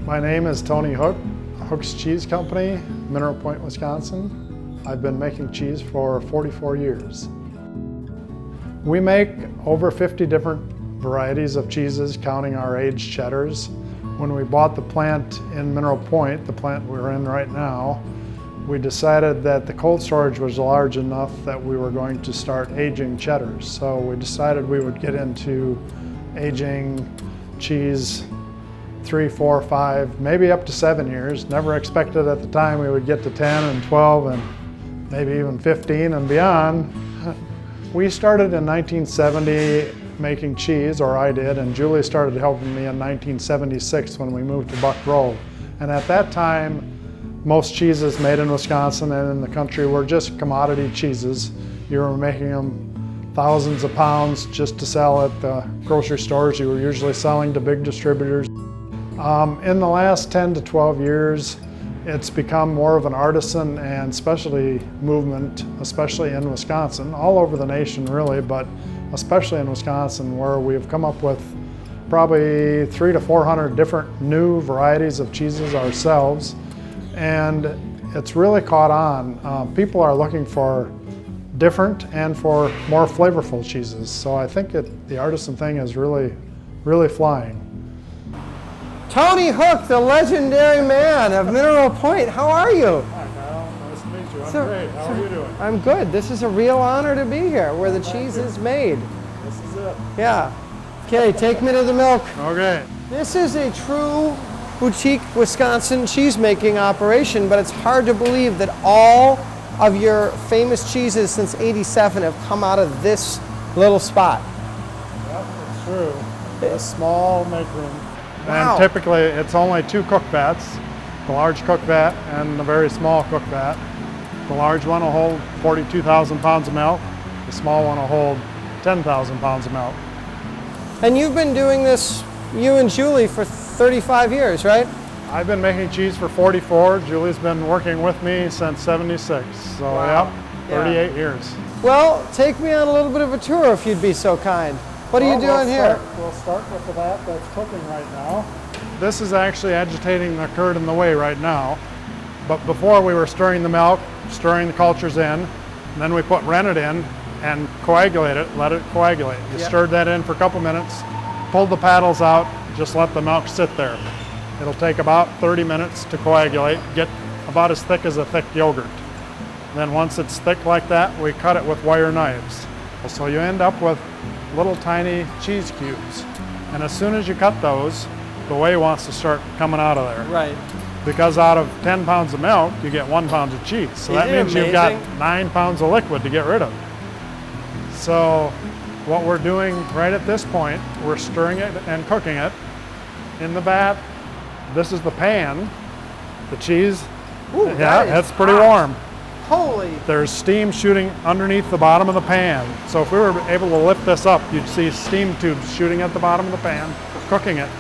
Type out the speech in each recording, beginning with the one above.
My name is Tony Hook, Hook's Cheese Company, Mineral Point, Wisconsin. I've been making cheese for 44 years. We make over 50 different varieties of cheeses, counting our aged cheddars. When we bought the plant in Mineral Point, the plant we're in right now, we decided that the cold storage was large enough that we were going to start aging cheddars. So we decided we would get into aging cheese 3, 4, 5, maybe up to 7 years. Never expected at the time we would get to 10 and 12 and maybe even 15 and beyond. We started in 1970 making cheese, or I did, and Julie started helping me in 1976 when we moved to Buck Grove. And at that time, most cheeses made in Wisconsin and in the country were just commodity cheeses. You were making them thousands of pounds just to sell at the grocery stores. You were usually selling to big distributors. In the last 10 to 12 years, it's become more of an artisan and specialty movement, especially in Wisconsin, all over the nation really, but especially in Wisconsin, where we've come up with probably 300 to 400 different new varieties of cheeses ourselves. And it's really caught on. People are looking for different and for more flavorful cheeses. So I think the artisan thing is really flying. Tony Hook, the legendary man of Mineral Point. How are you? Hi, Kyle. Nice to meet you. I'm great. How are you doing? I'm good. This is a real honor to be here, where the cheese is made. This is it. Yeah. Okay, take me to the milk. Okay. This is a true boutique Wisconsin cheese-making operation, but it's hard to believe that all of your famous cheeses since '87 have come out of this little spot. Yep, it's true. A small make room. Wow. And typically it's only 2 cook vats, the large cook vat and the very small cook vat. The large one will hold 42,000 pounds of milk. The small one will hold 10,000 pounds of milk. And you've been doing this, you and Julie, for 35 years, right? I've been making cheese for 44. Julie's been working with me since 76. So Wow. yep, 38 years. Well, take me on a little bit of a tour if you'd be so kind. What are you doing here? We'll start with the vat that's cooking right now. This is actually agitating the curd in the whey right now. But before we were stirring the milk, stirring the cultures in, and then we put rennet in and coagulate it, let it coagulate. You stirred that in for a couple minutes, pulled the paddles out, just let the milk sit there. It'll take about 30 minutes to coagulate, get about as thick as a thick yogurt. Then once it's thick like that, we cut it with wire knives. So you end up with little tiny cheese cubes. And as soon as you cut those, the whey wants to start coming out of there. Right. Because out of 10 pounds of milk, you get 1 pound of cheese. So that means you've got 9 pounds of liquid to get rid of. So what we're doing right at this point, we're stirring it and cooking it in the vat. This is the pan. The cheese, Ooh, it's pretty warm. Holy. There's steam shooting underneath the bottom of the pan. So if we were able to lift this up, you'd see steam tubes shooting at the bottom of the pan, cooking it.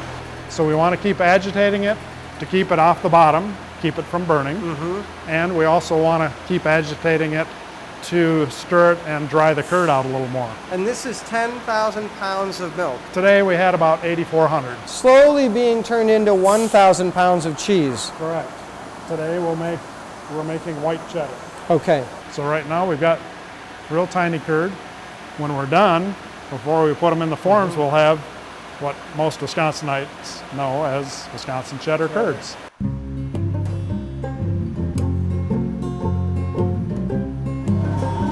So we want to keep agitating it to keep it off the bottom, keep it from burning. And we also want to keep agitating it to stir it and dry the curd out a little more. And this is 10,000 pounds of milk. Today we had about 8,400. Slowly being turned into 1,000 pounds of cheese. Correct. Today we're making white cheddar. Okay. So right now we've got real tiny curd. When we're done, before we put them in the forms, we'll have what most Wisconsinites know as Wisconsin cheddar curds.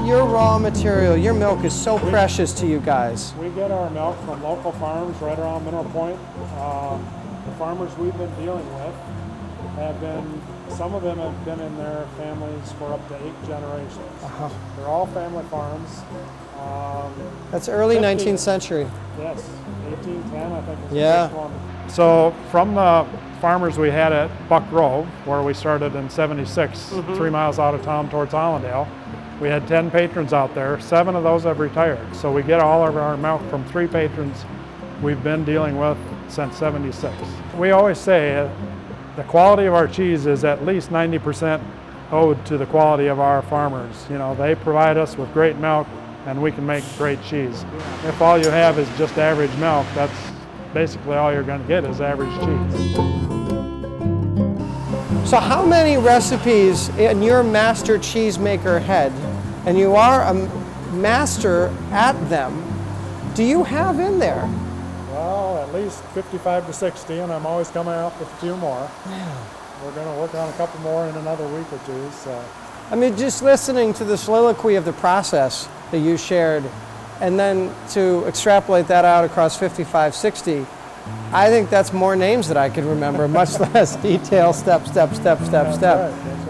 Your raw material, your milk is so precious to you guys. We get our milk from local farms right around Mineral Point. The farmers we've been dealing with have been, some of them have been in their families for up to 8 generations. They're all family farms. That's early 19th century. Yes, 1810 I think is the Yeah. first one. So from the farmers we had at Buck Grove, where we started in 76, 3 miles out of town towards Allendale, we had 10 patrons out there. 7 of those have retired. So we get all of our milk from 3 patrons we've been dealing with since 76. We always say the quality of our cheese is at least 90% owed to the quality of our farmers. You know, they provide us with great milk and we can make great cheese. If all you have is just average milk, that's basically all you're going to get is average cheese. So how many recipes in your master cheesemaker head, and you are a master at them, do you have in there? Well, at least 55 to 60, and I'm always coming up with a few more. We're going to work on a couple more in another week or two. So, I mean, just listening to the soliloquy of the process that you shared, and then to extrapolate that out across 55, 60, I think that's more names that I could remember, much less detail, step, step, step, step, step. Right.